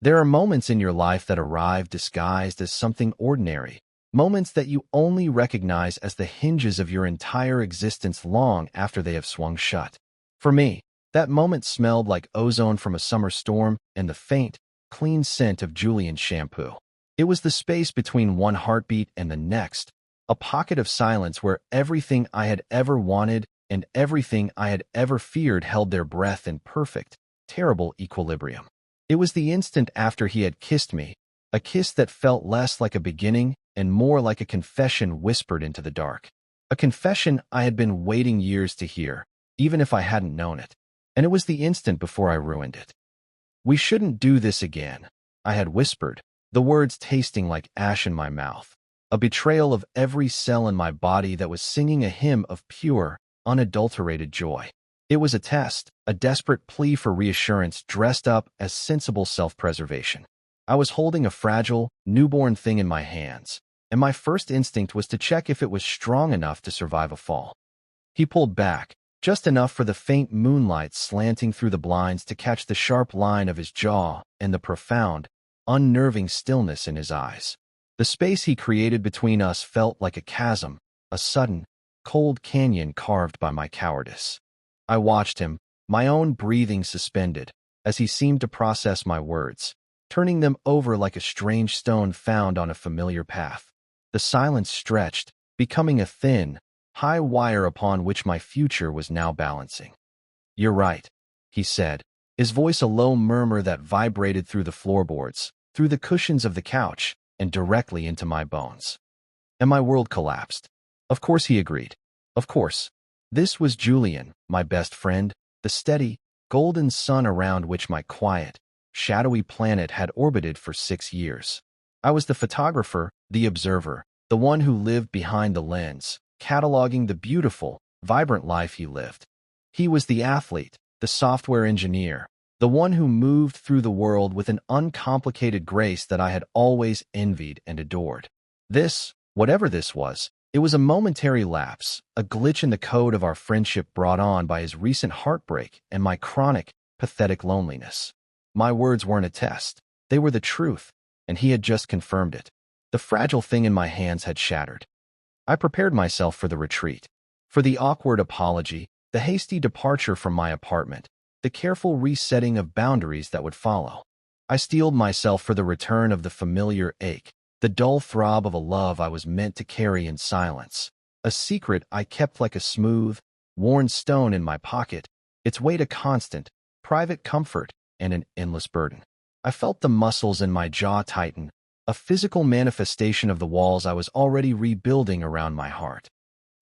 There are moments in your life that arrive disguised as something ordinary, moments that you only recognize as the hinges of your entire existence long after they have swung shut. For me, that moment smelled like ozone from a summer storm and the faint, clean scent of Julian shampoo. It was the space between one heartbeat and the next, a pocket of silence where everything I had ever wanted and everything I had ever feared held their breath in perfect, terrible equilibrium. It was the instant after he had kissed me, a kiss that felt less like a beginning and more like a confession whispered into the dark. A confession I had been waiting years to hear, even if I hadn't known it. And it was the instant before I ruined it. "We shouldn't do this again," I had whispered, the words tasting like ash in my mouth, a betrayal of every cell in my body that was singing a hymn of pure, unadulterated joy. It was a test, a desperate plea for reassurance dressed up as sensible self-preservation. I was holding a fragile, newborn thing in my hands, and my first instinct was to check if it was strong enough to survive a fall. He pulled back, just enough for the faint moonlight slanting through the blinds to catch the sharp line of his jaw and the profound, unnerving stillness in his eyes. The space he created between us felt like a chasm, a sudden, cold canyon carved by my cowardice. I watched him, my own breathing suspended, as he seemed to process my words, turning them over like a strange stone found on a familiar path. The silence stretched, becoming a thin, high wire upon which my future was now balancing. "You're right," he said, his voice a low murmur that vibrated through the floorboards, through the cushions of the couch, and directly into my bones. And my world collapsed. Of course he agreed. Of course. This was Julian, my best friend, the steady, golden sun around which my quiet, shadowy planet had orbited for 6 years. I was the photographer, the observer, the one who lived behind the lens, cataloging the beautiful, vibrant life he lived. He was the athlete, the software engineer, the one who moved through the world with an uncomplicated grace that I had always envied and adored. This, whatever this was, it was a momentary lapse, a glitch in the code of our friendship brought on by his recent heartbreak and my chronic, pathetic loneliness. My words weren't a test. They were the truth, and he had just confirmed it. The fragile thing in my hands had shattered. I prepared myself for the retreat, for the awkward apology, the hasty departure from my apartment, the careful resetting of boundaries that would follow. I steeled myself for the return of the familiar ache, the dull throb of a love I was meant to carry in silence, a secret I kept like a smooth, worn stone in my pocket, its weight a constant, private comfort and an endless burden. I felt the muscles in my jaw tighten, a physical manifestation of the walls I was already rebuilding around my heart.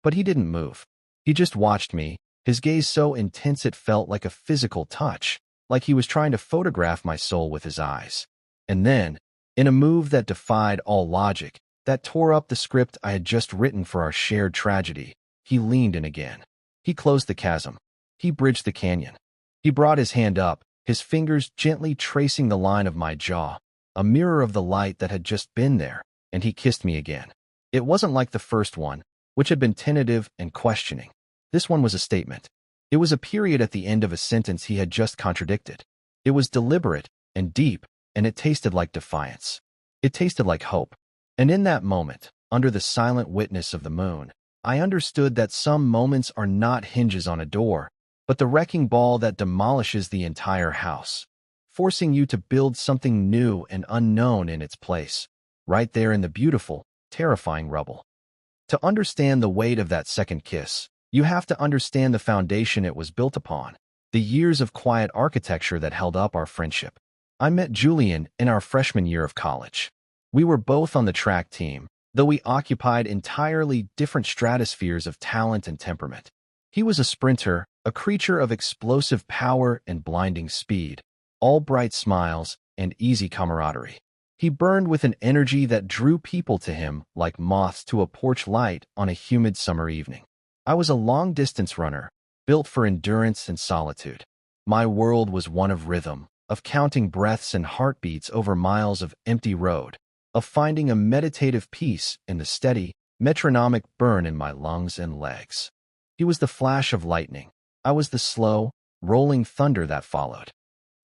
But he didn't move. He just watched me, his gaze so intense it felt like a physical touch, like he was trying to photograph my soul with his eyes. And then, in a move that defied all logic, that tore up the script I had just written for our shared tragedy, he leaned in again. He closed the chasm. He bridged the canyon. He brought his hand up, his fingers gently tracing the line of my jaw, a mirror of the light that had just been there, and he kissed me again. It wasn't like the first one, which had been tentative and questioning. This one was a statement. It was a period at the end of a sentence he had just contradicted. It was deliberate and deep, and it tasted like defiance. It tasted like hope. And in that moment, under the silent witness of the moon, I understood that some moments are not hinges on a door, but the wrecking ball that demolishes the entire house, forcing you to build something new and unknown in its place, right there in the beautiful, terrifying rubble. To understand the weight of that second kiss, you have to understand the foundation it was built upon, the years of quiet architecture that held up our friendship. I met Julian in our freshman year of college. We were both on the track team, though we occupied entirely different stratospheres of talent and temperament. He was a sprinter, a creature of explosive power and blinding speed, all bright smiles and easy camaraderie. He burned with an energy that drew people to him like moths to a porch light on a humid summer evening. I was a long-distance runner, built for endurance and solitude. My world was one of rhythm, of counting breaths and heartbeats over miles of empty road, of finding a meditative peace in the steady, metronomic burn in my lungs and legs. He was the flash of lightning. I was the slow, rolling thunder that followed.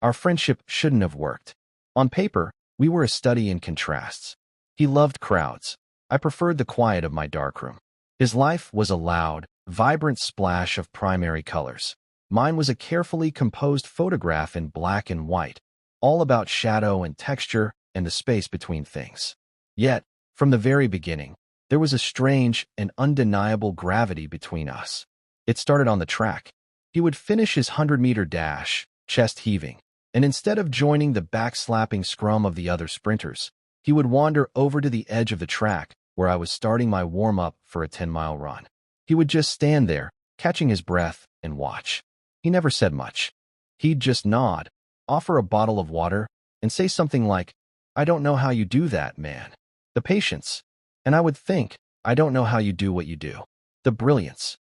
Our friendship shouldn't have worked. On paper, we were a study in contrasts. He loved crowds. I preferred the quiet of my darkroom. His life was a loud, vibrant splash of primary colors. Mine was a carefully composed photograph in black and white, all about shadow and texture and the space between things. Yet, from the very beginning, there was a strange and undeniable gravity between us. It started on the track. He would finish his 100-meter dash, chest heaving, and instead of joining the backslapping scrum of the other sprinters, he would wander over to the edge of the track where I was starting my warm-up for a 10-mile run. He would just stand there, catching his breath, and watch. He never said much. He'd just nod, offer a bottle of water, and say something like, "I don't know how you do that, man." The patience. And I would think, "I don't know how you do what you do." The brilliance.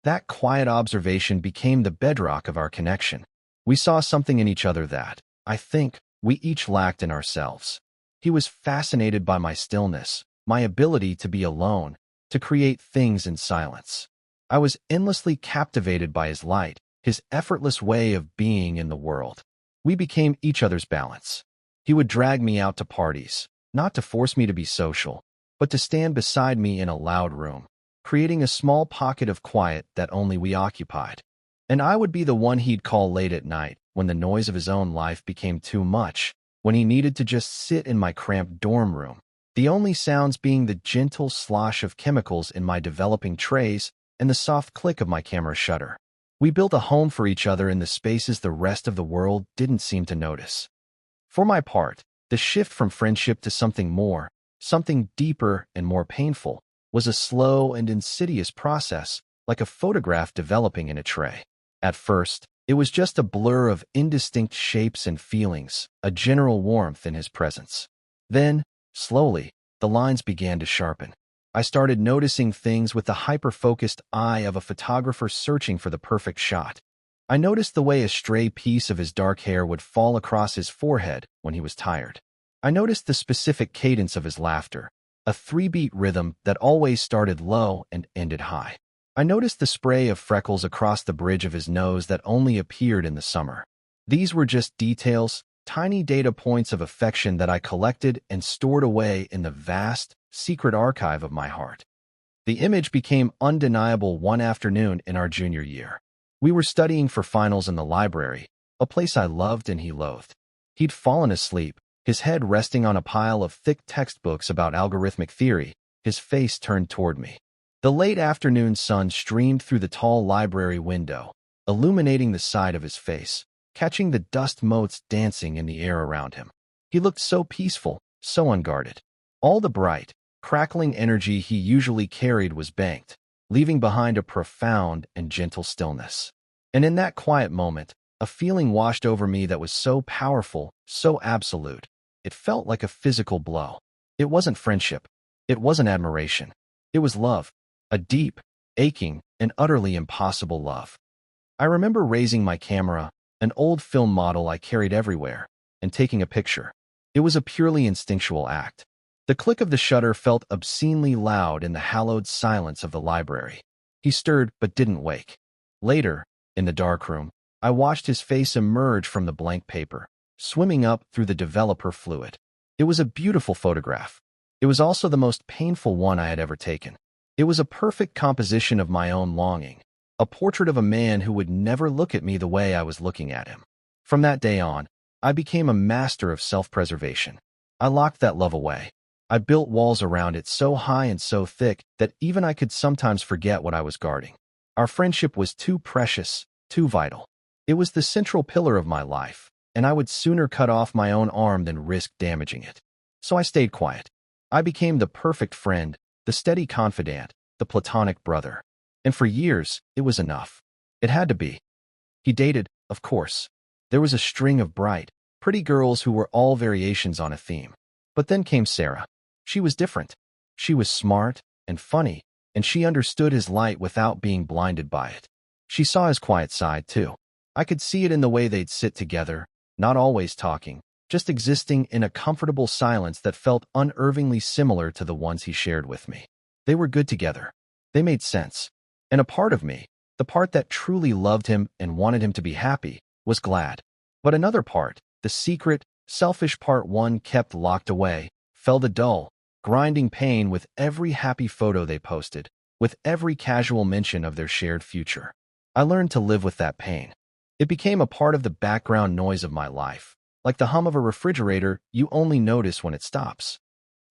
That quiet observation became the bedrock of our connection. We saw something in each other that, I think, we each lacked in ourselves. He was fascinated by my stillness, my ability to be alone, to create things in silence. I was endlessly captivated by his light, his effortless way of being in the world. We became each other's balance. He would drag me out to parties, not to force me to be social, but to stand beside me in a loud room, creating a small pocket of quiet that only we occupied. And I would be the one he'd call late at night when the noise of his own life became too much, when he needed to just sit in my cramped dorm room, the only sounds being the gentle slosh of chemicals in my developing trays and the soft click of my camera shutter. We built a home for each other in the spaces the rest of the world didn't seem to notice. For my part, the shift from friendship to something more, something deeper and more painful, was a slow and insidious process, like a photograph developing in a tray. At first, it was just a blur of indistinct shapes and feelings, a general warmth in his presence. Then, slowly, the lines began to sharpen. I started noticing things with the hyper-focused eye of a photographer searching for the perfect shot. I noticed the way a stray piece of his dark hair would fall across his forehead when he was tired. I noticed the specific cadence of his laughter, a 3-beat rhythm that always started low and ended high. I noticed the spray of freckles across the bridge of his nose that only appeared in the summer. These were just details, tiny data points of affection that I collected and stored away in the vast, secret archive of my heart. The image became undeniable one afternoon in our junior year. We were studying for finals in the library, a place I loved and he loathed. He'd fallen asleep, his head resting on a pile of thick textbooks about algorithmic theory, his face turned toward me. The late afternoon sun streamed through the tall library window, illuminating the side of his face, catching the dust motes dancing in the air around him. He looked so peaceful, so unguarded. All the bright, crackling energy he usually carried was banked, leaving behind a profound and gentle stillness. And in that quiet moment, a feeling washed over me that was so powerful, so absolute. It felt like a physical blow. It wasn't friendship. It wasn't admiration. It was love. A deep, aching, and utterly impossible love. I remember raising my camera, an old film model I carried everywhere, and taking a picture. It was a purely instinctual act. The click of the shutter felt obscenely loud in the hallowed silence of the library. He stirred but didn't wake. Later, in the darkroom, I watched his face emerge from the blank paper, swimming up through the developer fluid. It was a beautiful photograph. It was also the most painful one I had ever taken. It was a perfect composition of my own longing, a portrait of a man who would never look at me the way I was looking at him. From that day on, I became a master of self-preservation. I locked that love away. I built walls around it so high and so thick that even I could sometimes forget what I was guarding. Our friendship was too precious, too vital. It was the central pillar of my life, and I would sooner cut off my own arm than risk damaging it. So I stayed quiet. I became the perfect friend, the steady confidant, the platonic brother. And for years, it was enough. It had to be. He dated, of course. There was a string of bright, pretty girls who were all variations on a theme. But then came Sarah. She was different. She was smart and funny, and she understood his light without being blinded by it. She saw his quiet side, too. I could see it in the way they'd sit together, not always talking, just existing in a comfortable silence that felt unervingly similar to the ones he shared with me. They were good together. They made sense. And a part of me, the part that truly loved him and wanted him to be happy, was glad. But another part, the secret, Selfish part 1 kept locked away, felt a dull, grinding pain with every happy photo they posted, with every casual mention of their shared future. I learned to live with that pain. It became a part of the background noise of my life, like the hum of a refrigerator you only notice when it stops.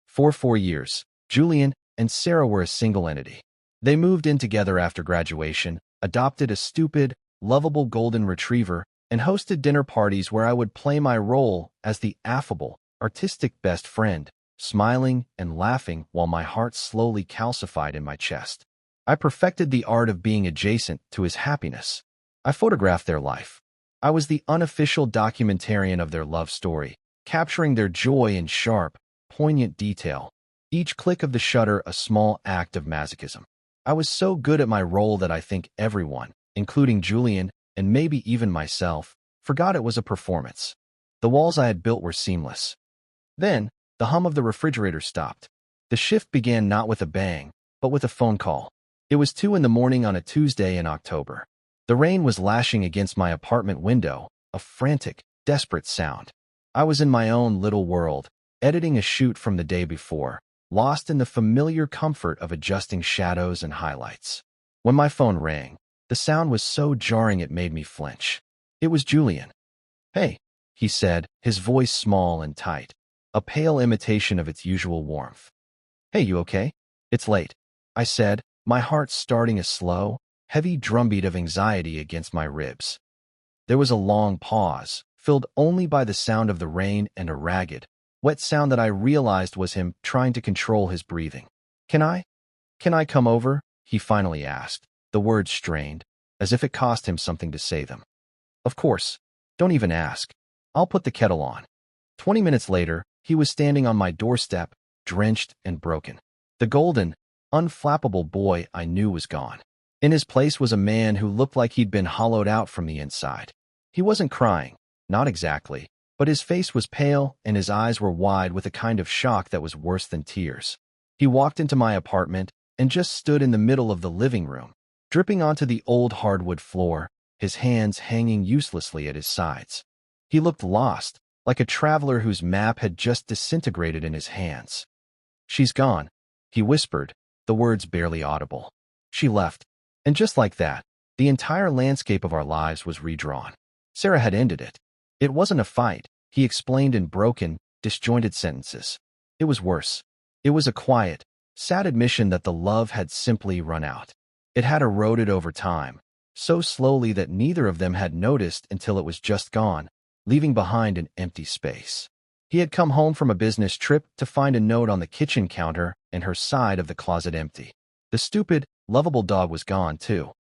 For 4 years, Julian and Sarah were a single entity. They moved in together after graduation, adopted a stupid, lovable golden retriever, and hosted dinner parties where I would play my role as the affable, artistic best friend, smiling and laughing while my heart slowly calcified in my chest. I perfected the art of being adjacent to his happiness. I photographed their life. I was the unofficial documentarian of their love story, capturing their joy in sharp, poignant detail. Each click of the shutter a small act of masochism. I was so good at my role that I think everyone, including Julian and maybe even myself, forgot it was a performance. The walls I had built were seamless. Then, the hum of the refrigerator stopped. The shift began not with a bang, but with a phone call. It was 2 in the morning on a Tuesday in October. The rain was lashing against my apartment window, a frantic, desperate sound. I was in my own little world, editing a shoot from the day before, lost in the familiar comfort of adjusting shadows and highlights. When my phone rang, the sound was so jarring it made me flinch. It was Julian. "Hey," he said, his voice small and tight, a pale imitation of its usual warmth. "Hey, you okay?" "It's late," I said, my heart starting a slow, heavy drumbeat of anxiety against my ribs. There was a long pause, filled only by the sound of the rain and a ragged, wet sound that I realized was him trying to control his breathing. Can I come over?" he finally asked, the words strained, as if it cost him something to say them. "Of course. Don't even ask. I'll put the kettle on." 20 minutes later, he was standing on my doorstep, drenched and broken. The golden, unflappable boy I knew was gone. In his place was a man who looked like he'd been hollowed out from the inside. He wasn't crying, not exactly, but his face was pale and his eyes were wide with a kind of shock that was worse than tears. He walked into my apartment and just stood in the middle of the living room, dripping onto the old hardwood floor, his hands hanging uselessly at his sides. He looked lost, like a traveler whose map had just disintegrated in his hands. "She's gone," he whispered, the words barely audible. "She left." And just like that, the entire landscape of our lives was redrawn. Sarah had ended it. It wasn't a fight, he explained in broken, disjointed sentences. It was worse. It was a quiet, sad admission that the love had simply run out. It had eroded over time, so slowly that neither of them had noticed until it was just gone, leaving behind an empty space. He had come home from a business trip to find a note on the kitchen counter and her side of the closet empty. The stupid, lovable dog was gone, too.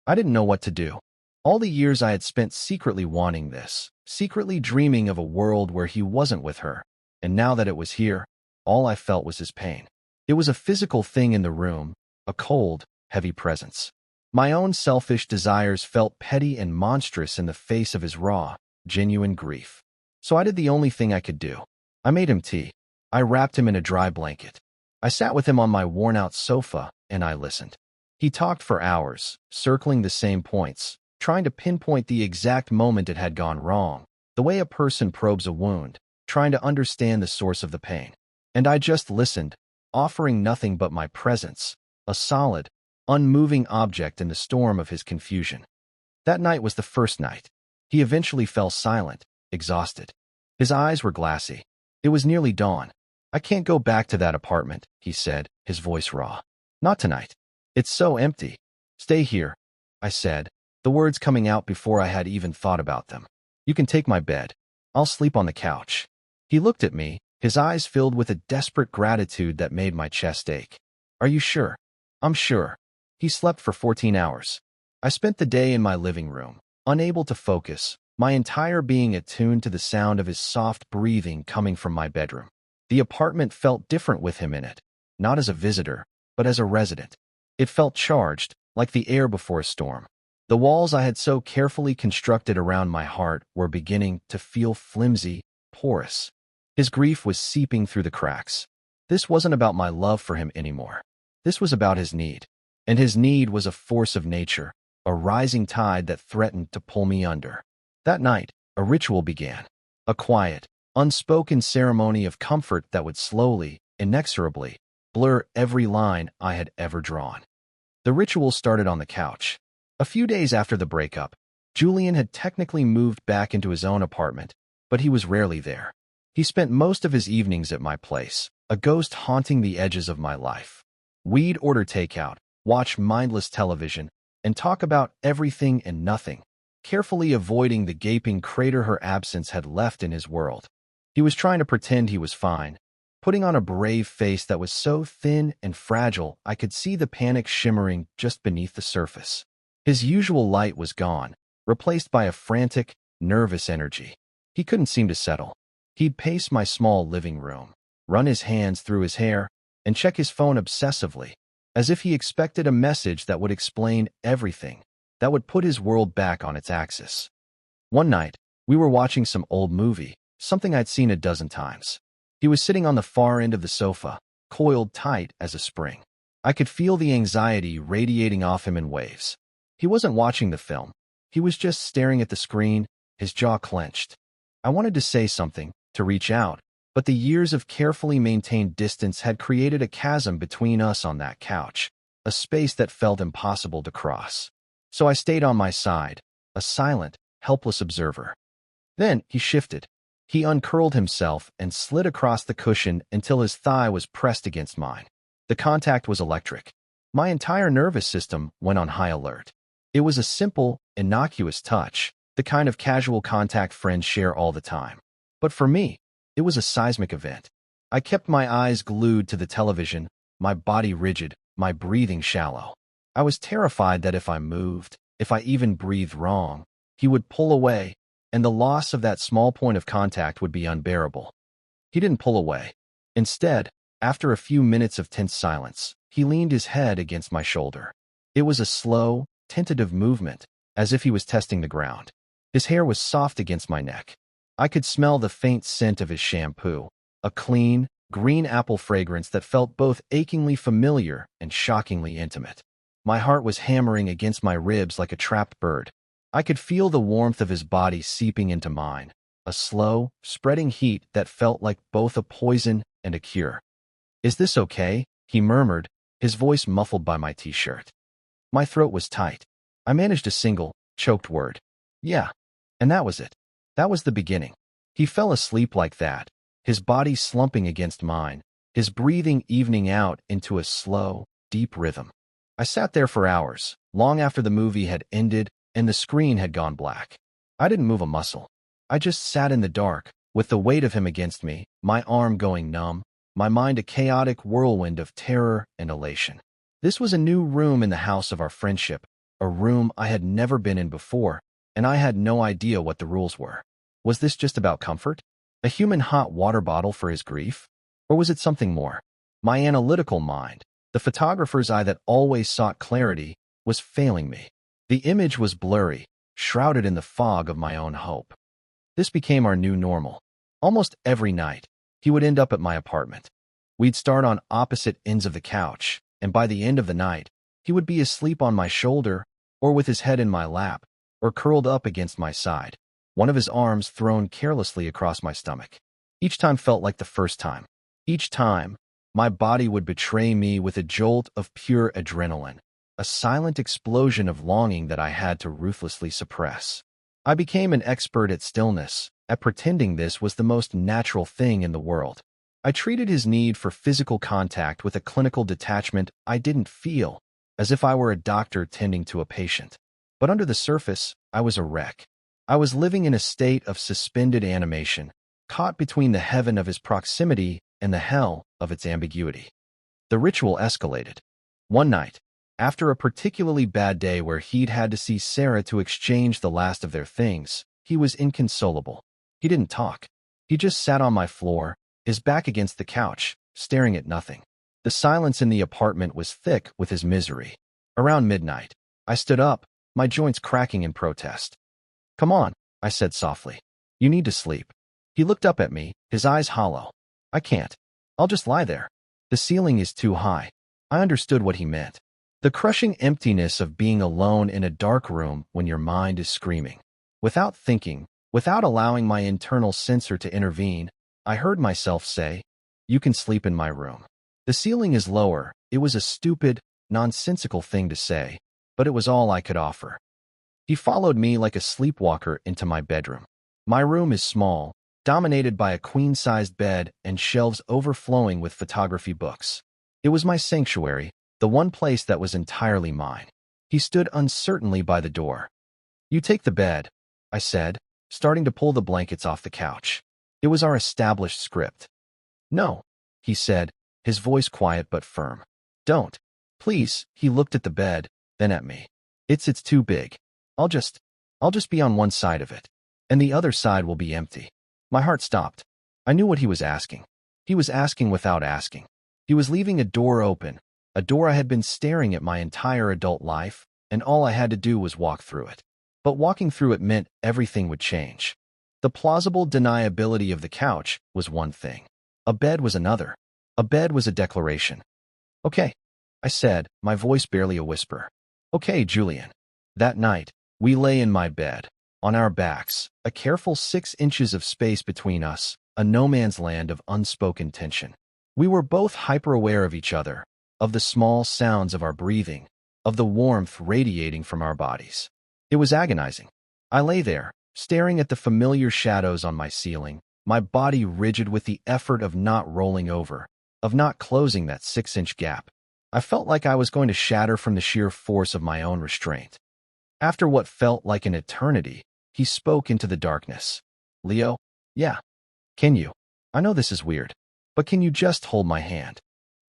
I didn't know what to do. All the years I had spent secretly wanting this, secretly dreaming of a world where he wasn't with her, and now that it was here, all I felt was his pain. It was a physical thing in the room, a cold, heavy presence. My own selfish desires felt petty and monstrous in the face of his raw, genuine grief. So I did the only thing I could do. I made him tea. I wrapped him in a dry blanket. I sat with him on my worn-out sofa, and I listened. He talked for hours, circling the same points, trying to pinpoint the exact moment it had gone wrong, the way a person probes a wound, trying to understand the source of the pain. And I just listened, offering nothing but my presence, a solid, unmoving object in the storm of his confusion. That night was the first night. He eventually fell silent, exhausted. His eyes were glassy. It was nearly dawn. "I can't go back to that apartment," he said, his voice raw. "Not tonight. It's so empty." "Stay here," I said, the words coming out before I had even thought about them. "You can take my bed. I'll sleep on the couch." He looked at me, his eyes filled with a desperate gratitude that made my chest ache. "Are you sure?" "I'm sure." He slept for 14 hours. I spent the day in my living room, unable to focus, my entire being attuned to the sound of his soft breathing coming from my bedroom. The apartment felt different with him in it, not as a visitor, but as a resident. It felt charged, like the air before a storm. The walls I had so carefully constructed around my heart were beginning to feel flimsy, porous. His grief was seeping through the cracks. This wasn't about my love for him anymore. This was about his need. And his need was a force of nature, a rising tide that threatened to pull me under. That night, a ritual began. A quiet, unspoken ceremony of comfort that would slowly, inexorably, blur every line I had ever drawn. The ritual started on the couch. A few days after the breakup, Julian had technically moved back into his own apartment, but he was rarely there. He spent most of his evenings at my place, a ghost haunting the edges of my life. We'd order takeout, watch mindless television, and talk about everything and nothing, carefully avoiding the gaping crater her absence had left in his world. He was trying to pretend he was fine, putting on a brave face that was so thin and fragile I could see the panic shimmering just beneath the surface. His usual light was gone, replaced by a frantic, nervous energy. He couldn't seem to settle. He'd pace my small living room, run his hands through his hair, and check his phone obsessively, as if he expected a message that would explain everything, that would put his world back on its axis. One night, we were watching some old movie, something I'd seen a dozen times. He was sitting on the far end of the sofa, coiled tight as a spring. I could feel the anxiety radiating off him in waves. He wasn't watching the film. He was just staring at the screen, his jaw clenched. I wanted to say something, to reach out, but the years of carefully maintained distance had created a chasm between us on that couch, a space that felt impossible to cross. So I stayed on my side, a silent, helpless observer. Then he shifted. He uncurled himself and slid across the cushion until his thigh was pressed against mine. The contact was electric. My entire nervous system went on high alert. It was a simple, innocuous touch, the kind of casual contact friends share all the time. But for me, it was a seismic event. I kept my eyes glued to the television, my body rigid, my breathing shallow. I was terrified that if I moved, if I even breathed wrong, he would pull away, and the loss of that small point of contact would be unbearable. He didn't pull away. Instead, after a few minutes of tense silence, he leaned his head against my shoulder. It was a slow, tentative movement, as if he was testing the ground. His hair was soft against my neck. I could smell the faint scent of his shampoo, a clean, green apple fragrance that felt both achingly familiar and shockingly intimate. My heart was hammering against my ribs like a trapped bird. I could feel the warmth of his body seeping into mine, a slow, spreading heat that felt like both a poison and a cure. "Is this okay?" he murmured, his voice muffled by my t-shirt. My throat was tight. I managed a single, choked word. "Yeah." And that was it. That was the beginning. He fell asleep like that, his body slumping against mine, his breathing evening out into a slow, deep rhythm. I sat there for hours, long after the movie had ended and the screen had gone black. I didn't move a muscle. I just sat in the dark, with the weight of him against me, my arm going numb, my mind a chaotic whirlwind of terror and elation. This was a new room in the house of our friendship, a room I had never been in before, and I had no idea what the rules were. Was this just about comfort? A human hot water bottle for his grief? Or was it something more? My analytical mind, the photographer's eye that always sought clarity, was failing me. The image was blurry, shrouded in the fog of my own hope. This became our new normal. Almost every night, he would end up at my apartment. We'd start on opposite ends of the couch, and by the end of the night, he would be asleep on my shoulder, or with his head in my lap, or curled up against my side, one of his arms thrown carelessly across my stomach. Each time felt like the first time. Each time, my body would betray me with a jolt of pure adrenaline, a silent explosion of longing that I had to ruthlessly suppress. I became an expert at stillness, at pretending this was the most natural thing in the world. I treated his need for physical contact with a clinical detachment I didn't feel, as if I were a doctor tending to a patient. But under the surface, I was a wreck. I was living in a state of suspended animation, caught between the heaven of his proximity and the hell of its ambiguity. The ritual escalated. One night, after a particularly bad day where he'd had to see Sarah to exchange the last of their things, he was inconsolable. He didn't talk. He just sat on my floor, his back against the couch, staring at nothing. The silence in the apartment was thick with his misery. Around midnight, I stood up, my joints cracking in protest. "Come on," I said softly. "You need to sleep." He looked up at me, his eyes hollow. "I can't. I'll just lie there. The ceiling is too high." I understood what he meant. The crushing emptiness of being alone in a dark room when your mind is screaming. Without thinking, Without allowing my internal censor to intervene, I heard myself say, "You can sleep in my room." The ceiling is lower. It was a stupid, nonsensical thing to say, but it was all I could offer. He followed me like a sleepwalker into my bedroom. My room is small, dominated by a queen-sized bed and shelves overflowing with photography books. It was my sanctuary, the one place that was entirely mine. He stood uncertainly by the door. "You take the bed," I said, starting to pull the blankets off the couch. It was our established script. "No," he said, his voice quiet but firm. "Don't. Please." He looked at the bed, then at me. It's too big. I'll just be on one side of it, and the other side will be empty." My heart stopped. I knew what he was asking. He was asking without asking. He was leaving a door open, a door I had been staring at my entire adult life, and all I had to do was walk through it. But walking through it meant everything would change. The plausible deniability of the couch was one thing. A bed was another. A bed was a declaration. "Okay," I said, my voice barely a whisper. "Okay, Julian." That night, we lay in my bed, on our backs, a careful 6 inches of space between us, a no-man's land of unspoken tension. We were both hyper-aware of each other, of the small sounds of our breathing, of the warmth radiating from our bodies. It was agonizing. I lay there, staring at the familiar shadows on my ceiling, my body rigid with the effort of not rolling over, of not closing that 6-inch gap. I felt like I was going to shatter from the sheer force of my own restraint. After what felt like an eternity, he spoke into the darkness. "Leo, yeah. Can you? I know this is weird, but can you just hold my hand?"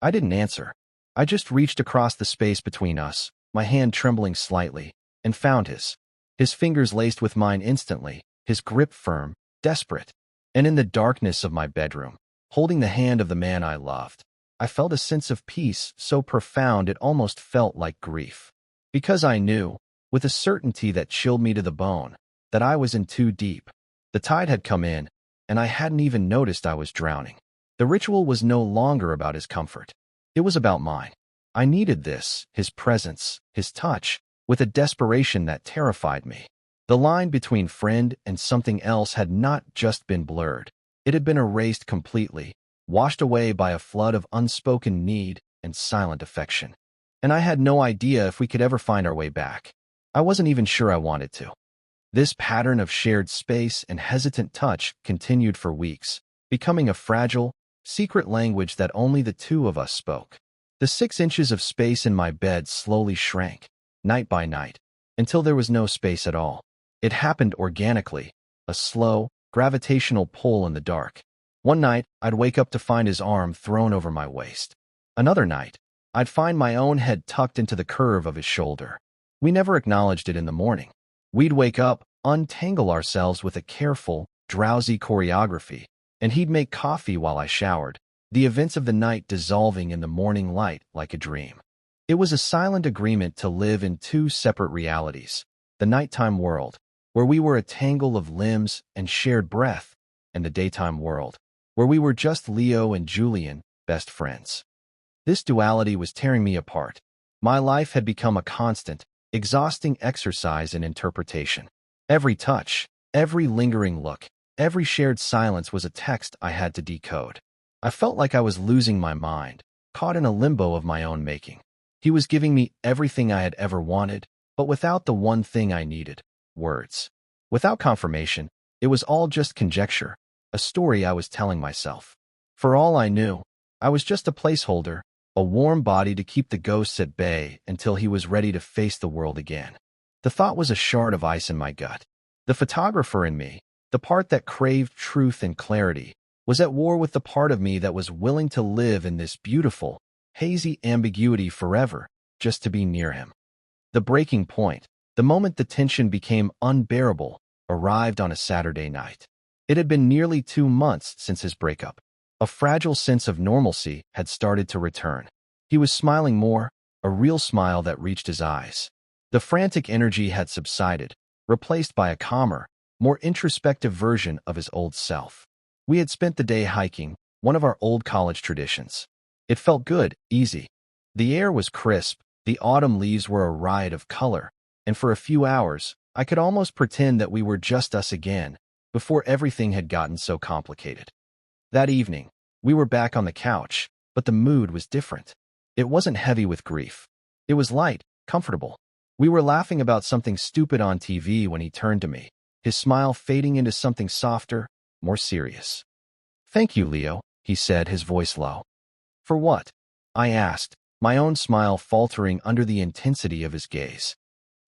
I didn't answer. I just reached across the space between us, my hand trembling slightly, and found his. His fingers laced with mine instantly, his grip firm, desperate. And in the darkness of my bedroom, holding the hand of the man I loved, I felt a sense of peace so profound it almost felt like grief. Because I knew, with a certainty that chilled me to the bone, that I was in too deep. The tide had come in, and I hadn't even noticed I was drowning. The ritual was no longer about his comfort. It was about mine. I needed this, his presence, his touch, with a desperation that terrified me. The line between friend and something else had not just been blurred. It had been erased completely, washed away by a flood of unspoken need and silent affection. And I had no idea if we could ever find our way back. I wasn't even sure I wanted to. This pattern of shared space and hesitant touch continued for weeks, becoming a fragile, secret language that only the two of us spoke. The 6 inches of space in my bed slowly shrank, night by night, until there was no space at all. It happened organically, a slow, gravitational pull in the dark. One night, I'd wake up to find his arm thrown over my waist. Another night, I'd find my own head tucked into the curve of his shoulder. We never acknowledged it in the morning. We'd wake up, untangle ourselves with a careful, drowsy choreography, and he'd make coffee while I showered, the events of the night dissolving in the morning light like a dream. It was a silent agreement to live in 2 separate realities, the nighttime world, where we were a tangle of limbs and shared breath, and the daytime world, where we were just Leo and Julian, best friends. This duality was tearing me apart. My life had become a constant, exhausting exercise in interpretation. Every touch, every lingering look, every shared silence was a text I had to decode. I felt like I was losing my mind, caught in a limbo of my own making. He was giving me everything I had ever wanted, but without the one thing I needed, words. Without confirmation, it was all just conjecture, a story I was telling myself. For all I knew, I was just a placeholder, a warm body to keep the ghosts at bay until he was ready to face the world again. The thought was a shard of ice in my gut. The photographer in me, the part that craved truth and clarity, was at war with the part of me that was willing to live in this beautiful, hazy ambiguity forever, just to be near him. The breaking point, the moment the tension became unbearable, arrived on a Saturday night. It had been nearly 2 months since his breakup. A fragile sense of normalcy had started to return. He was smiling more, a real smile that reached his eyes. The frantic energy had subsided, replaced by a calmer, more introspective version of his old self. We had spent the day hiking, one of our old college traditions. It felt good, easy. The air was crisp, the autumn leaves were a riot of color, and for a few hours, I could almost pretend that we were just us again, before everything had gotten so complicated. That evening, we were back on the couch, but the mood was different. It wasn't heavy with grief. It was light, comfortable. We were laughing about something stupid on TV when he turned to me, his smile fading into something softer, more serious. "Thank you, Leo," he said, his voice low. "For what?" I asked, my own smile faltering under the intensity of his gaze.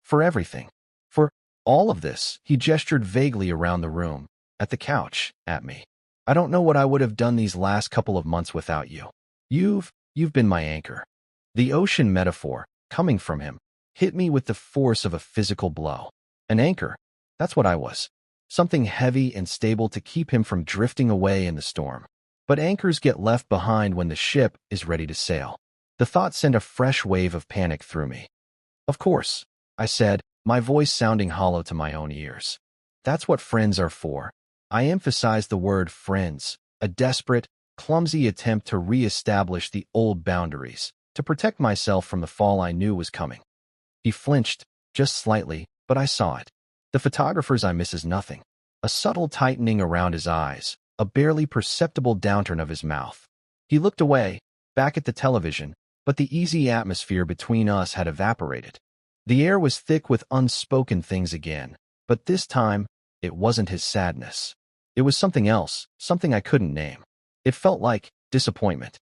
"For everything. For all of this," he gestured vaguely around the room, at the couch, at me. "I don't know what I would have done these last couple of months without you. You've been my anchor." The ocean metaphor, coming from him, hit me with the force of a physical blow. An anchor, that's what I was. Something heavy and stable to keep him from drifting away in the storm. But anchors get left behind when the ship is ready to sail. The thought sent a fresh wave of panic through me. "Of course," I said, my voice sounding hollow to my own ears. "That's what friends are for." I emphasized the word friends, a desperate, clumsy attempt to re-establish the old boundaries, to protect myself from the fall I knew was coming. He flinched, just slightly, but I saw it. The photographer's I miss is nothing. A subtle tightening around his eyes, a barely perceptible downturn of his mouth. He looked away, back at the television, but the easy atmosphere between us had evaporated. The air was thick with unspoken things again, but this time, it wasn't his sadness. It was something else, something I couldn't name. It felt like disappointment.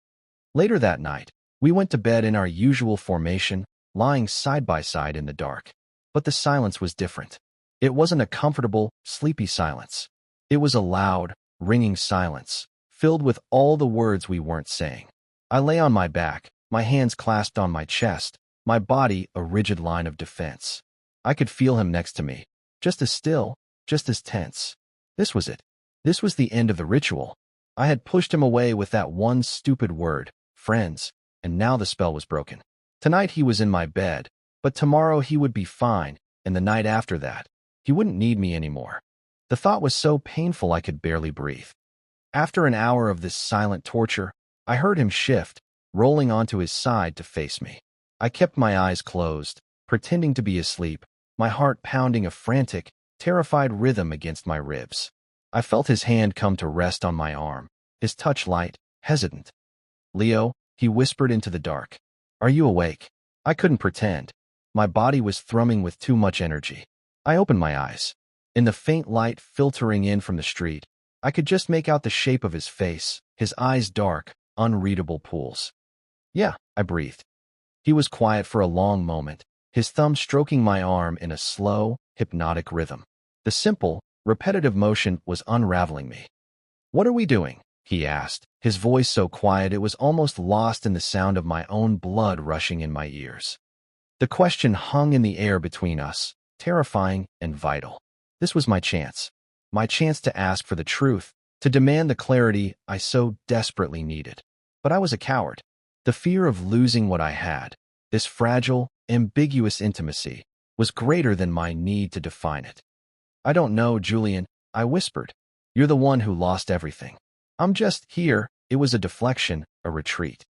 Later that night, we went to bed in our usual formation, lying side by side in the dark. But the silence was different. It wasn't a comfortable, sleepy silence. It was a loud, ringing silence, filled with all the words we weren't saying. I lay on my back, my hands clasped on my chest, my body a rigid line of defense. I could feel him next to me, just as still, just as tense. This was it. This was the end of the ritual. I had pushed him away with that one stupid word, friends, and now the spell was broken. Tonight he was in my bed, but tomorrow he would be fine, and the night after that, he wouldn't need me anymore. The thought was so painful I could barely breathe. After an hour of this silent torture, I heard him shift, rolling onto his side to face me. I kept my eyes closed, pretending to be asleep, my heart pounding a frantic, terrified rhythm against my ribs. I felt his hand come to rest on my arm, his touch light, hesitant. "Leo," he whispered into the dark. "Are you awake?" I couldn't pretend. My body was thrumming with too much energy. I opened my eyes. In the faint light filtering in from the street, I could just make out the shape of his face, his eyes dark, unreadable pools. "Yeah," I breathed. He was quiet for a long moment, his thumb stroking my arm in a slow, hypnotic rhythm. The simple, repetitive motion was unraveling me. "What are we doing?" he asked, his voice so quiet it was almost lost in the sound of my own blood rushing in my ears. The question hung in the air between us, terrifying and vital. This was my chance to ask for the truth, to demand the clarity I so desperately needed. But I was a coward. The fear of losing what I had, this fragile, ambiguous intimacy, was greater than my need to define it. "I don't know, Julian," I whispered. "You're the one who lost everything. I'm just here." It was a deflection, a retreat.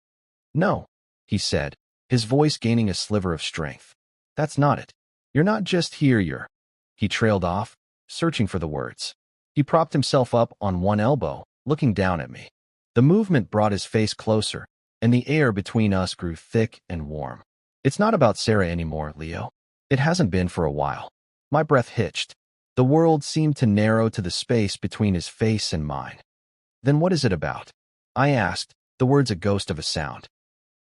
"No," he said, his voice gaining a sliver of strength. "That's not it. You're not just here, you're—" He trailed off, searching for the words. He propped himself up on one elbow, looking down at me. The movement brought his face closer, and the air between us grew thick and warm. "It's not about Sarah anymore, Leo. It hasn't been for a while." My breath hitched. The world seemed to narrow to the space between his face and mine. "Then what is it about?" I asked, the words a ghost of a sound.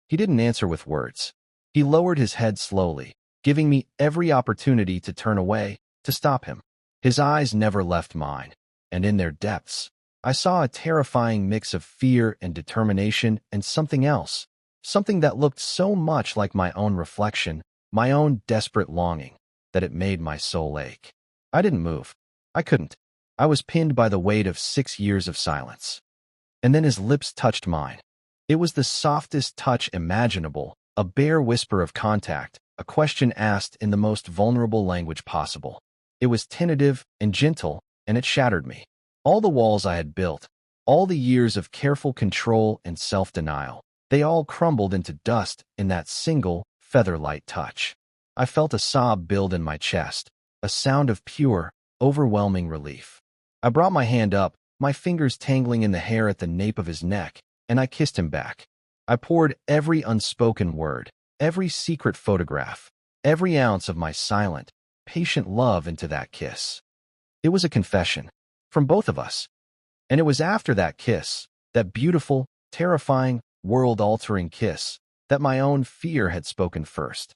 He didn't answer with words. He lowered his head slowly, giving me every opportunity to turn away, to stop him. His eyes never left mine, and in their depths, I saw a terrifying mix of fear and determination and something else, something that looked so much like my own reflection, my own desperate longing, that it made my soul ache. I didn't move. I couldn't. I was pinned by the weight of 6 years of silence. And then his lips touched mine. It was the softest touch imaginable, a bare whisper of contact, a question asked in the most vulnerable language possible. It was tentative and gentle, and it shattered me. All the walls I had built, all the years of careful control and self-denial, they all crumbled into dust in that single, feather-light touch. I felt a sob build in my chest, a sound of pure, overwhelming relief. I brought my hand up, my fingers tangling in the hair at the nape of his neck, and I kissed him back. I poured every unspoken word, every secret photograph, every ounce of my silent, patient love into that kiss. It was a confession, from both of us. And it was after that kiss, that beautiful, terrifying, world-altering kiss, that my own fear had spoken first.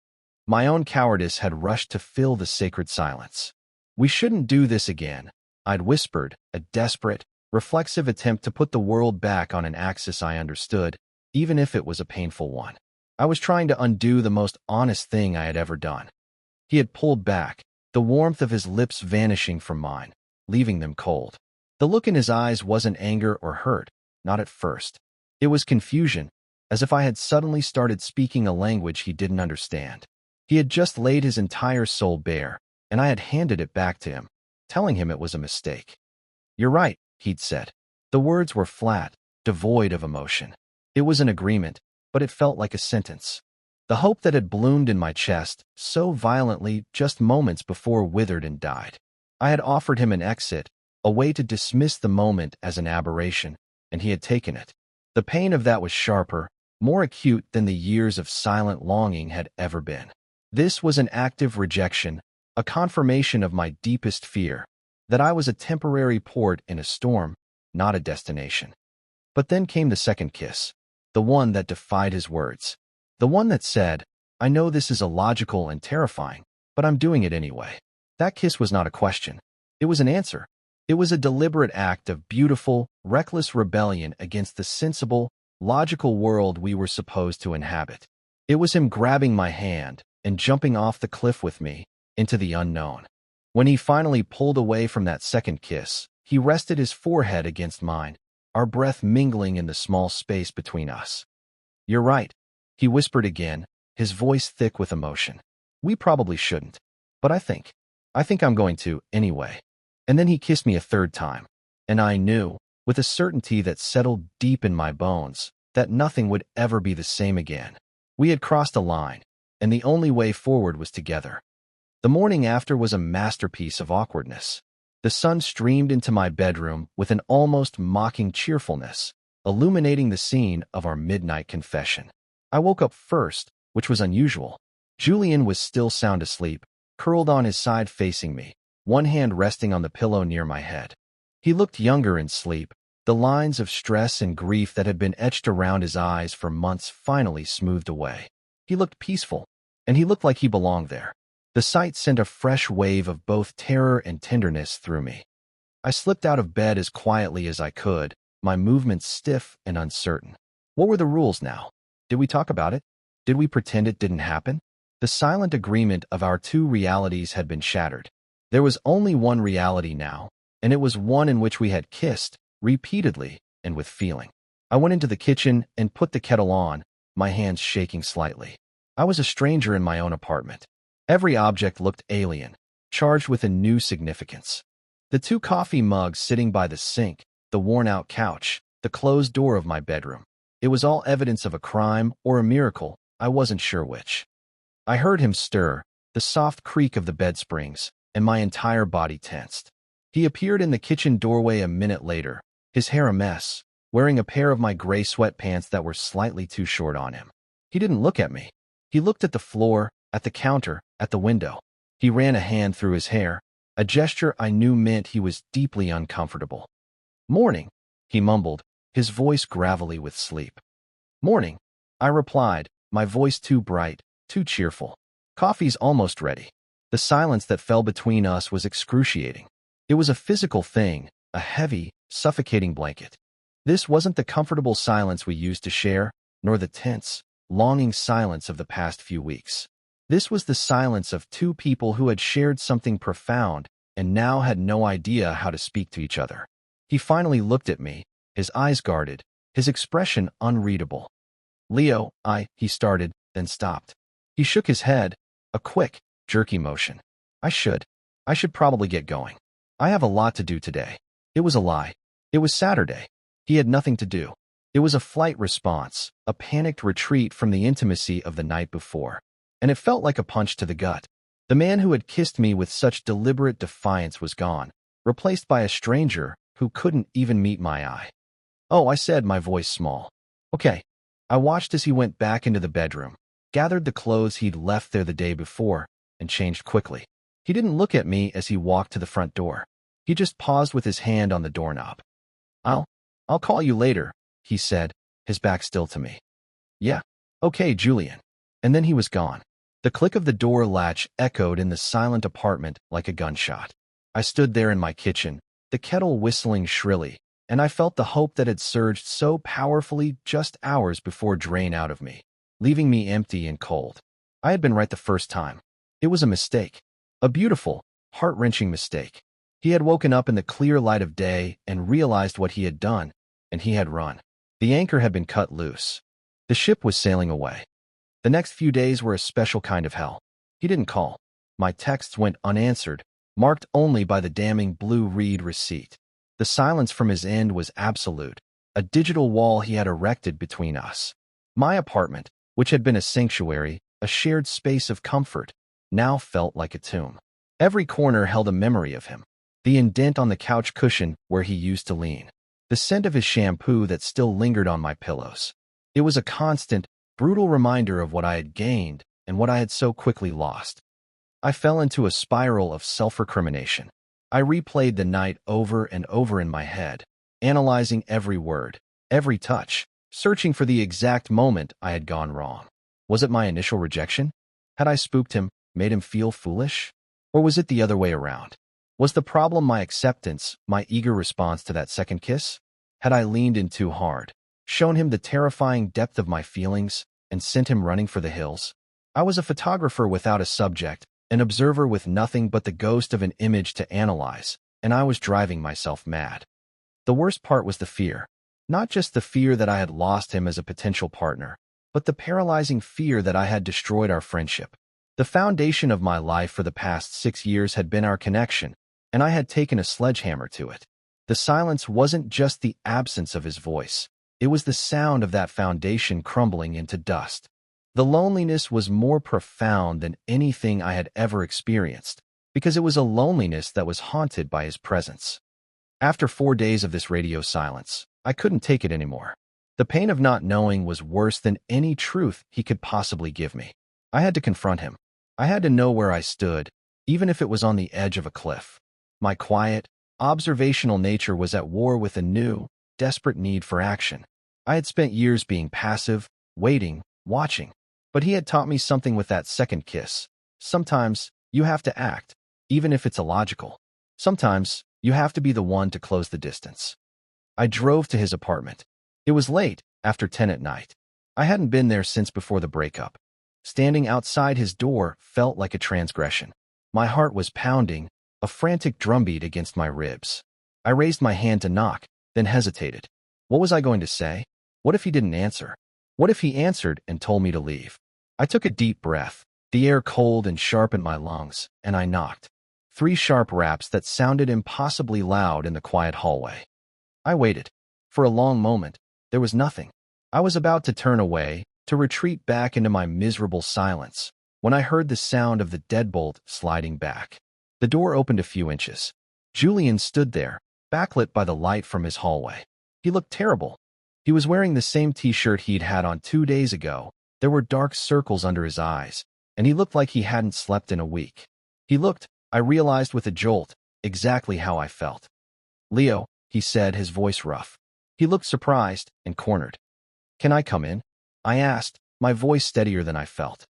My own cowardice had rushed to fill the sacred silence. "We shouldn't do this again," I'd whispered, a desperate, reflexive attempt to put the world back on an axis I understood, even if it was a painful one. I was trying to undo the most honest thing I had ever done. He had pulled back, the warmth of his lips vanishing from mine, leaving them cold. The look in his eyes wasn't anger or hurt, not at first. It was confusion, as if I had suddenly started speaking a language he didn't understand. He had just laid his entire soul bare, and I had handed it back to him, telling him it was a mistake. "You're right," he'd said. The words were flat, devoid of emotion. It was an agreement, but it felt like a sentence. The hope that had bloomed in my chest so violently just moments before withered and died. I had offered him an exit, a way to dismiss the moment as an aberration, and he had taken it. The pain of that was sharper, more acute than the years of silent longing had ever been. This was an active rejection, a confirmation of my deepest fear, that I was a temporary port in a storm, not a destination. But then came the second kiss, the one that defied his words. The one that said, "I know this is illogical and terrifying, but I'm doing it anyway." That kiss was not a question. It was an answer. It was a deliberate act of beautiful, reckless rebellion against the sensible, logical world we were supposed to inhabit. It was him grabbing my hand and jumping off the cliff with me into the unknown. When he finally pulled away from that second kiss, he rested his forehead against mine, our breath mingling in the small space between us. "You're right," he whispered again, his voice thick with emotion. "We probably shouldn't. But I think I'm going to, anyway." And then he kissed me a third time. And I knew, with a certainty that settled deep in my bones, that nothing would ever be the same again. We had crossed a line, and the only way forward was together. The morning after was a masterpiece of awkwardness. The sun streamed into my bedroom with an almost mocking cheerfulness, illuminating the scene of our midnight confession. I woke up first, which was unusual. Julian was still sound asleep, curled on his side facing me, one hand resting on the pillow near my head. He looked younger in sleep, the lines of stress and grief that had been etched around his eyes for months finally smoothed away. He looked peaceful, and he looked like he belonged there. The sight sent a fresh wave of both terror and tenderness through me. I slipped out of bed as quietly as I could, my movements stiff and uncertain. What were the rules now? Did we talk about it? Did we pretend it didn't happen? The silent agreement of our two realities had been shattered. There was only one reality now, and it was one in which we had kissed, repeatedly, and with feeling. I went into the kitchen and put the kettle on, my hands shaking slightly. I was a stranger in my own apartment. Every object looked alien, charged with a new significance. The two coffee mugs sitting by the sink, the worn-out couch, the closed door of my bedroom. It was all evidence of a crime or a miracle, I wasn't sure which. I heard him stir, the soft creak of the bed springs, and my entire body tensed. He appeared in the kitchen doorway a minute later, his hair a mess, wearing a pair of my gray sweatpants that were slightly too short on him. He didn't look at me. He looked at the floor, at the counter, at the window. He ran a hand through his hair, a gesture I knew meant he was deeply uncomfortable. "Morning," he mumbled, his voice gravelly with sleep. "Morning," I replied, my voice too bright, too cheerful. "Coffee's almost ready." The silence that fell between us was excruciating. It was a physical thing, a heavy, suffocating blanket. This wasn't the comfortable silence we used to share, nor the tense, longing silence of the past few weeks. This was the silence of two people who had shared something profound and now had no idea how to speak to each other. He finally looked at me, his eyes guarded, his expression unreadable. "Leo, he started, then stopped. He shook his head, a quick, jerky motion. I should probably get going. I have a lot to do today." It was a lie. It was Saturday. He had nothing to do. It was a flight response, a panicked retreat from the intimacy of the night before. And it felt like a punch to the gut. The man who had kissed me with such deliberate defiance was gone, replaced by a stranger who couldn't even meet my eye. "Oh," I said, my voice small. "Okay." I watched as he went back into the bedroom, gathered the clothes he'd left there the day before, and changed quickly. He didn't look at me as he walked to the front door. He just paused with his hand on the doorknob. I'll, I'll call you later," he said, his back still to me. "Yeah. Okay, Julian." And then he was gone. The click of the door latch echoed in the silent apartment like a gunshot. I stood there in my kitchen, the kettle whistling shrilly, and I felt the hope that had surged so powerfully just hours before drain out of me, leaving me empty and cold. I had been right the first time. It was a mistake. A beautiful, heart-wrenching mistake. He had woken up in the clear light of day and realized what he had done, and he had run. The anchor had been cut loose. The ship was sailing away. The next few days were a special kind of hell. He didn't call. My texts went unanswered, marked only by the damning blue read receipt. The silence from his end was absolute, a digital wall he had erected between us. My apartment, which had been a sanctuary, a shared space of comfort, now felt like a tomb. Every corner held a memory of him. The indent on the couch cushion where he used to lean. The scent of his shampoo that still lingered on my pillows. It was a constant, brutal reminder of what I had gained and what I had so quickly lost. I fell into a spiral of self-recrimination. I replayed the night over and over in my head, analyzing every word, every touch, searching for the exact moment I had gone wrong. Was it my initial rejection? Had I spooked him, made him feel foolish? Or was it the other way around? Was the problem my acceptance, my eager response to that second kiss? Had I leaned in too hard, shown him the terrifying depth of my feelings, and sent him running for the hills? I was a photographer without a subject, an observer with nothing but the ghost of an image to analyze, and I was driving myself mad. The worst part was the fear. Not just the fear that I had lost him as a potential partner, but the paralyzing fear that I had destroyed our friendship. The foundation of my life for the past 6 years had been our connection, and I had taken a sledgehammer to it. The silence wasn't just the absence of his voice. It was the sound of that foundation crumbling into dust. The loneliness was more profound than anything I had ever experienced, because it was a loneliness that was haunted by his presence. After 4 days of this radio silence, I couldn't take it anymore. The pain of not knowing was worse than any truth he could possibly give me. I had to confront him. I had to know where I stood, even if it was on the edge of a cliff. My quiet, observational nature was at war with a new, desperate need for action. I had spent years being passive, waiting, watching. But he had taught me something with that second kiss. Sometimes, you have to act, even if it's illogical. Sometimes, you have to be the one to close the distance. I drove to his apartment. It was late, after 10 at night. I hadn't been there since before the breakup. Standing outside his door felt like a transgression. My heart was pounding, a frantic drumbeat against my ribs. I raised my hand to knock, then hesitated. What was I going to say? What if he didn't answer? What if he answered and told me to leave? I took a deep breath, the air cold and sharp in my lungs, and I knocked. 3 sharp raps that sounded impossibly loud in the quiet hallway. I waited. For a long moment, there was nothing. I was about to turn away, to retreat back into my miserable silence, when I heard the sound of the deadbolt sliding back. The door opened a few inches. Julian stood there, backlit by the light from his hallway. He looked terrible. He was wearing the same t-shirt he'd had on 2 days ago. There were dark circles under his eyes, and he looked like he hadn't slept in a week. He looked, I realized with a jolt, exactly how I felt. "Leo," he said, his voice rough. He looked surprised and cornered. "Can I come in?" I asked, my voice steadier than I felt.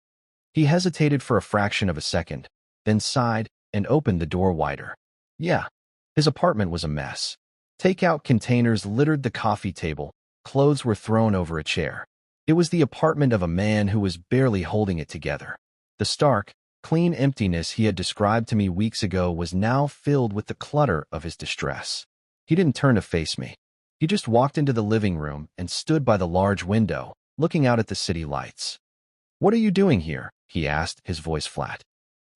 He hesitated for a fraction of a second, then sighed and opened the door wider. Yeah. His apartment was a mess. Takeout containers littered the coffee table, clothes were thrown over a chair. It was the apartment of a man who was barely holding it together. The stark, clean emptiness he had described to me weeks ago was now filled with the clutter of his distress. He didn't turn to face me. He just walked into the living room and stood by the large window, looking out at the city lights. "What are you doing here?" he asked, his voice flat.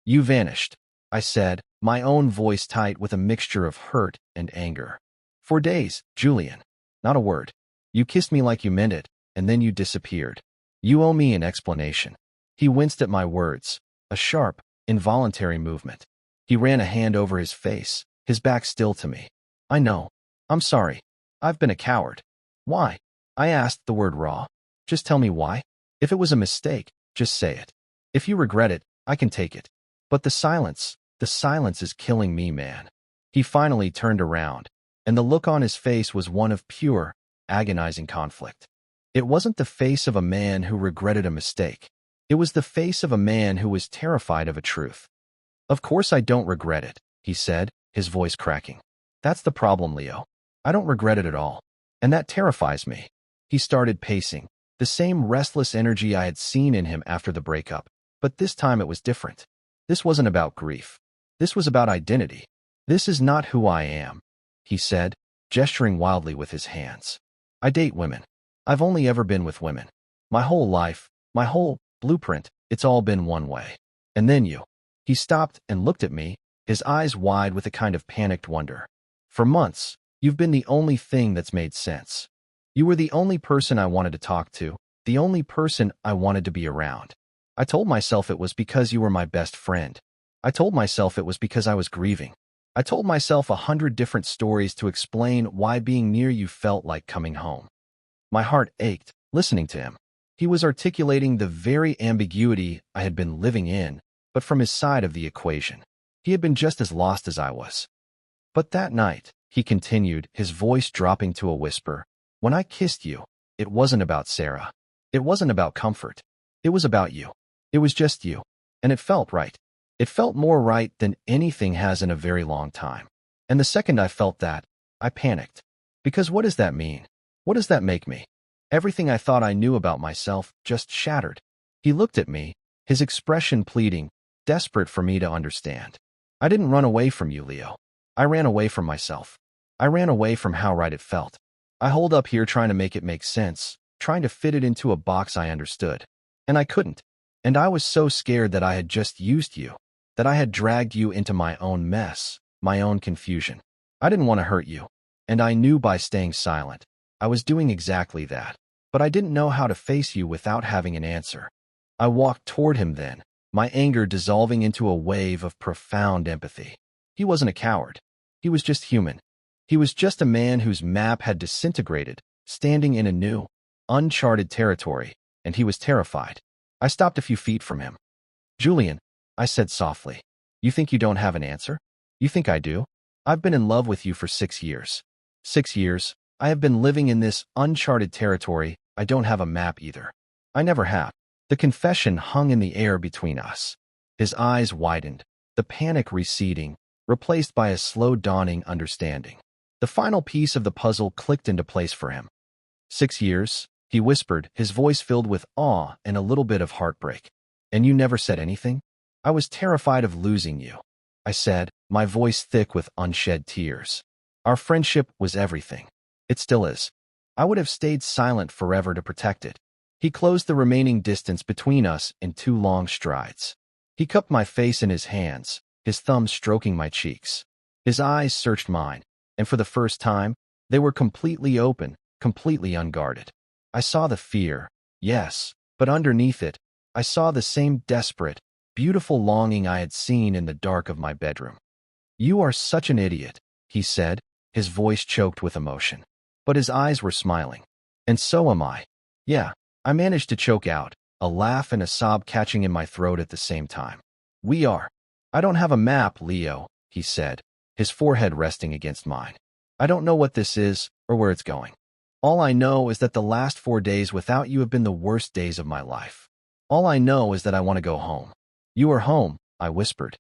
"You vanished," I said, my own voice tight with a mixture of hurt and anger. "For days, Julian. Not a word. You kissed me like you meant it, and then you disappeared. You owe me an explanation." He winced at my words, a sharp, involuntary movement. He ran a hand over his face, his back still to me. I know. I'm sorry. I've been a coward. Why? I asked, the word raw. Just tell me why. If it was a mistake, just say it. If you regret it, I can take it. But the silence is killing me, man. He finally turned around, and the look on his face was one of pure, agonizing conflict. It wasn't the face of a man who regretted a mistake. It was the face of a man who was terrified of a truth. Of course I don't regret it, he said, his voice cracking. That's the problem, Leo. I don't regret it at all. And that terrifies me. He started pacing, the same restless energy I had seen in him after the breakup. But this time it was different. This wasn't about grief. This was about identity. This is not who I am, he said, gesturing wildly with his hands. I date women. I've only ever been with women. My whole life, my whole blueprint, it's all been one way. And then you. He stopped and looked at me, his eyes wide with a kind of panicked wonder. For months, you've been the only thing that's made sense. You were the only person I wanted to talk to, the only person I wanted to be around. I told myself it was because you were my best friend. I told myself it was because I was grieving. I told myself 100 different stories to explain why being near you felt like coming home. My heart ached, listening to him. He was articulating the very ambiguity I had been living in, but from his side of the equation. He had been just as lost as I was. But that night, he continued, his voice dropping to a whisper, when I kissed you, it wasn't about Sarah. It wasn't about comfort. It was about you. It was just you. And it felt right. It felt more right than anything has in a very long time. And the second I felt that, I panicked. Because what does that mean? What does that make me? Everything I thought I knew about myself just shattered. He looked at me, his expression pleading, desperate for me to understand. I didn't run away from you, Leo. I ran away from myself. I ran away from how right it felt. I holed up here trying to make it make sense, trying to fit it into a box I understood. And I couldn't. And I was so scared that I had just used you, that I had dragged you into my own mess, my own confusion. I didn't want to hurt you. And I knew by staying silent, I was doing exactly that. But I didn't know how to face you without having an answer. I walked toward him then, my anger dissolving into a wave of profound empathy. He wasn't a coward. He was just human. He was just a man whose map had disintegrated, standing in a new, uncharted territory, and he was terrified. I stopped a few feet from him. Julian, I said softly, you think you don't have an answer? You think I do? I've been in love with you for 6 years. 6 years. I have been living in this uncharted territory. I don't have a map either. I never have. The confession hung in the air between us. His eyes widened, the panic receding, replaced by a slow dawning understanding. The final piece of the puzzle clicked into place for him. 6 years, he whispered, his voice filled with awe and a little bit of heartbreak. And you never said anything? I was terrified of losing you, I said, my voice thick with unshed tears. Our friendship was everything. It still is. I would have stayed silent forever to protect it. He closed the remaining distance between us in 2 long strides. He cupped my face in his hands, his thumbs stroking my cheeks. His eyes searched mine, and for the first time, they were completely open, completely unguarded. I saw the fear, yes, but underneath it, I saw the same desperate, beautiful longing I had seen in the dark of my bedroom. You are such an idiot, he said, his voice choked with emotion. But his eyes were smiling. And so am I. Yeah, I managed to choke out, a laugh and a sob catching in my throat at the same time. We are. I don't have a map, Leo, he said, his forehead resting against mine. I don't know what this is or where it's going. All I know is that the last 4 days without you have been the worst days of my life. All I know is that I want to go home. You are home, I whispered.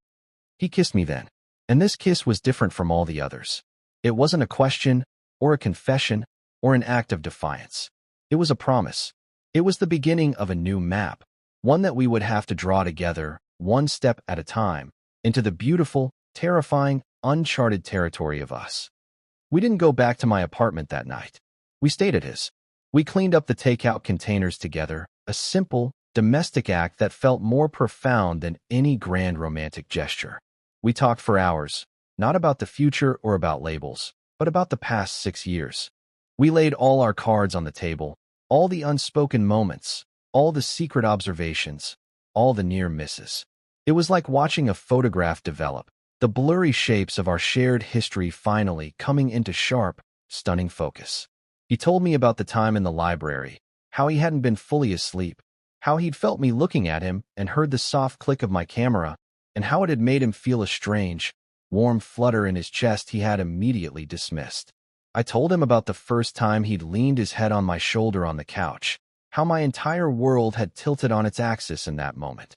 He kissed me then. And this kiss was different from all the others. It wasn't a question, or a confession, or an act of defiance. It was a promise. It was the beginning of a new map, one that we would have to draw together, one step at a time, into the beautiful, terrifying, uncharted territory of us. We didn't go back to my apartment that night. We stayed at his. We cleaned up the takeout containers together, a simple, domestic act that felt more profound than any grand romantic gesture. We talked for hours, not about the future or about labels, but about the past 6 years. We laid all our cards on the table, all the unspoken moments, all the secret observations, all the near misses. It was like watching a photograph develop, the blurry shapes of our shared history finally coming into sharp, stunning focus. He told me about the time in the library, how he hadn't been fully asleep, how he'd felt me looking at him and heard the soft click of my camera, and how it had made him feel a strange, warm flutter in his chest he had immediately dismissed. I told him about the first time he'd leaned his head on my shoulder on the couch, how my entire world had tilted on its axis in that moment.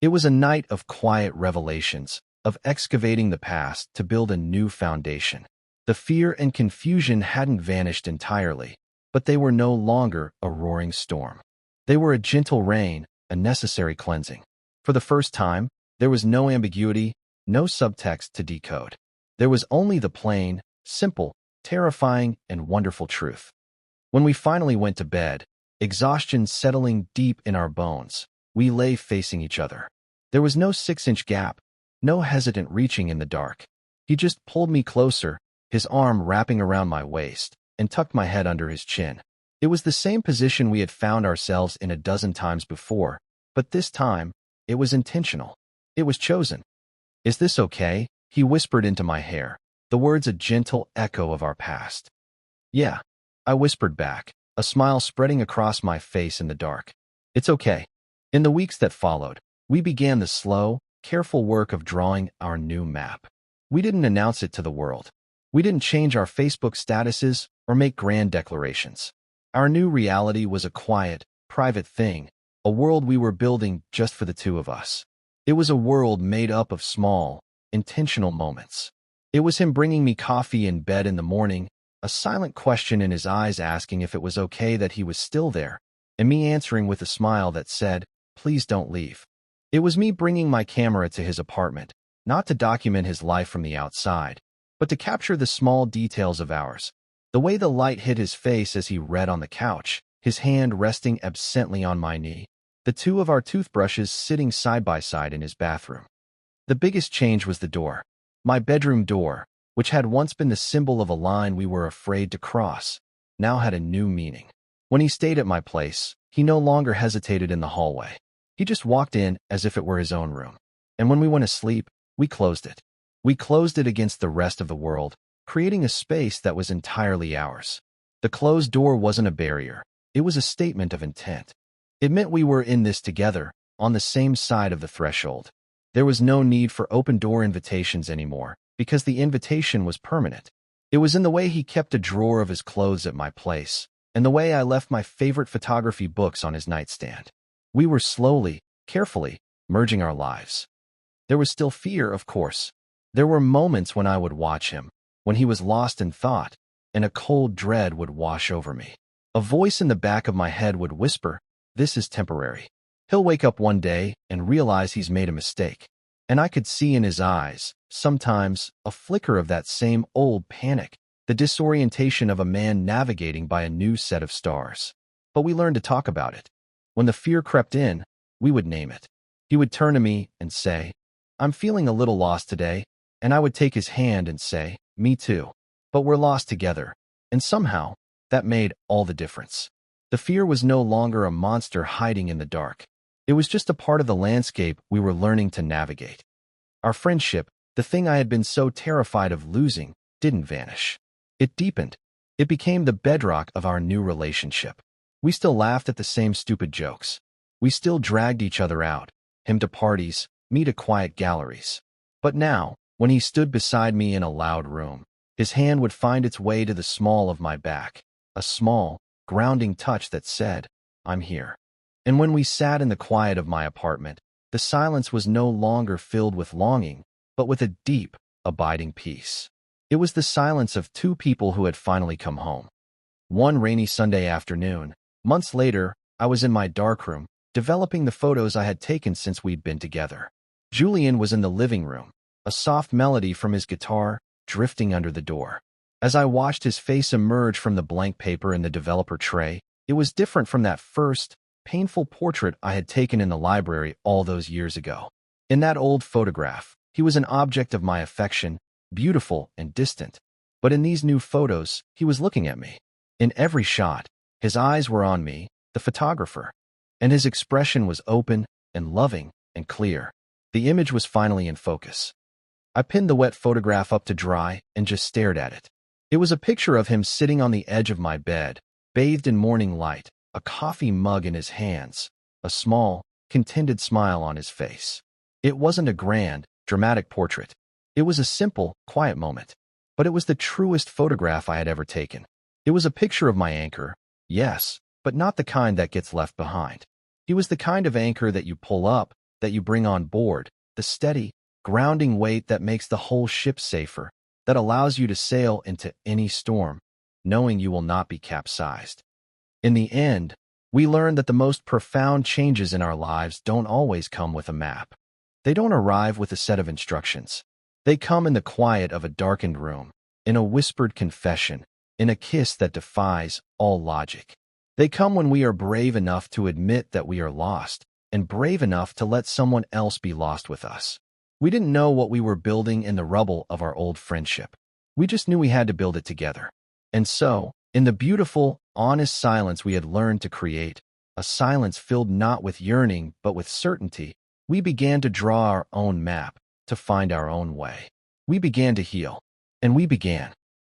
It was a night of quiet revelations, of excavating the past to build a new foundation. The fear and confusion hadn't vanished entirely, but they were no longer a roaring storm. They were a gentle rain, a necessary cleansing. For the first time, there was no ambiguity, no subtext to decode. There was only the plain, simple, terrifying, and wonderful truth. When we finally went to bed, exhaustion settling deep in our bones, we lay facing each other. There was no 6-inch gap, no hesitant reaching in the dark. He just pulled me closer, his arm wrapping around my waist, and tucked my head under his chin. It was the same position we had found ourselves in a dozen times before, but this time, it was intentional. It was chosen. "Is this okay?" he whispered into my hair, the words a gentle echo of our past. "Yeah," I whispered back, a smile spreading across my face in the dark. "It's okay." In the weeks that followed, we began the slow, careful work of drawing our new map. We didn't announce it to the world. We didn't change our Facebook statuses or make grand declarations. Our new reality was a quiet, private thing, a world we were building just for the two of us. It was a world made up of small, intentional moments. It was him bringing me coffee in bed in the morning, a silent question in his eyes asking if it was okay that he was still there, and me answering with a smile that said, "Please don't leave." It was me bringing my camera to his apartment, not to document his life from the outside, but to capture the small details of ours. The way the light hit his face as he read on the couch, his hand resting absently on my knee, the two of our toothbrushes sitting side by side in his bathroom. The biggest change was the door. My bedroom door, which had once been the symbol of a line we were afraid to cross, now had a new meaning. When he stayed at my place, he no longer hesitated in the hallway. He just walked in as if it were his own room. And when we went to sleep, we closed it. We closed it against the rest of the world, creating a space that was entirely ours. The closed door wasn't a barrier. It was a statement of intent. It meant we were in this together, on the same side of the threshold. There was no need for open-door invitations anymore, because the invitation was permanent. It was in the way he kept a drawer of his clothes at my place, and the way I left my favorite photography books on his nightstand. We were slowly, carefully, merging our lives. There was still fear, of course. There were moments when I would watch him, when he was lost in thought, and a cold dread would wash over me. A voice in the back of my head would whisper, "This is temporary." He'll wake up one day and realize he's made a mistake. And I could see in his eyes, sometimes, a flicker of that same old panic, the disorientation of a man navigating by a new set of stars. But we learned to talk about it. When the fear crept in, we would name it. He would turn to me and say, "I'm feeling a little lost today," and I would take his hand and say, "Me too. But we're lost together." And somehow, that made all the difference. The fear was no longer a monster hiding in the dark. It was just a part of the landscape we were learning to navigate. Our friendship, the thing I had been so terrified of losing, didn't vanish. It deepened. It became the bedrock of our new relationship. We still laughed at the same stupid jokes. We still dragged each other out, him to parties, me to quiet galleries. But now, when he stood beside me in a loud room, his hand would find its way to the small of my back, a small, grounding touch that said, "I'm here." And when we sat in the quiet of my apartment, the silence was no longer filled with longing, but with a deep, abiding peace. It was the silence of two people who had finally come home. One rainy Sunday afternoon, months later, I was in my darkroom, developing the photos I had taken since we'd been together. Julian was in the living room, a soft melody from his guitar drifting under the door. As I watched his face emerge from the blank paper in the developer tray, it was different from that first, painful portrait I had taken in the library all those years ago. In that old photograph, he was an object of my affection, beautiful and distant. But in these new photos, he was looking at me. In every shot, his eyes were on me, the photographer, and his expression was open and loving and clear. The image was finally in focus. I pinned the wet photograph up to dry and just stared at it. It was a picture of him sitting on the edge of my bed, bathed in morning light, a coffee mug in his hands, a small, contented smile on his face. It wasn't a grand, dramatic portrait. It was a simple, quiet moment. But it was the truest photograph I had ever taken. It was a picture of my anchor, yes, but not the kind that gets left behind. He was the kind of anchor that you pull up, that you bring on board, the steady, grounding weight that makes the whole ship safer, that allows you to sail into any storm, knowing you will not be capsized. In the end, we learned that the most profound changes in our lives don't always come with a map. They don't arrive with a set of instructions. They come in the quiet of a darkened room, in a whispered confession, in a kiss that defies all logic. They come when we are brave enough to admit that we are lost, and brave enough to let someone else be lost with us. We didn't know what we were building in the rubble of our old friendship. We just knew we had to build it together. And so, in the beautiful, honest silence we had learned to create, a silence filled not with yearning but with certainty, we began to draw our own map, to find our own way. We began to heal. And we began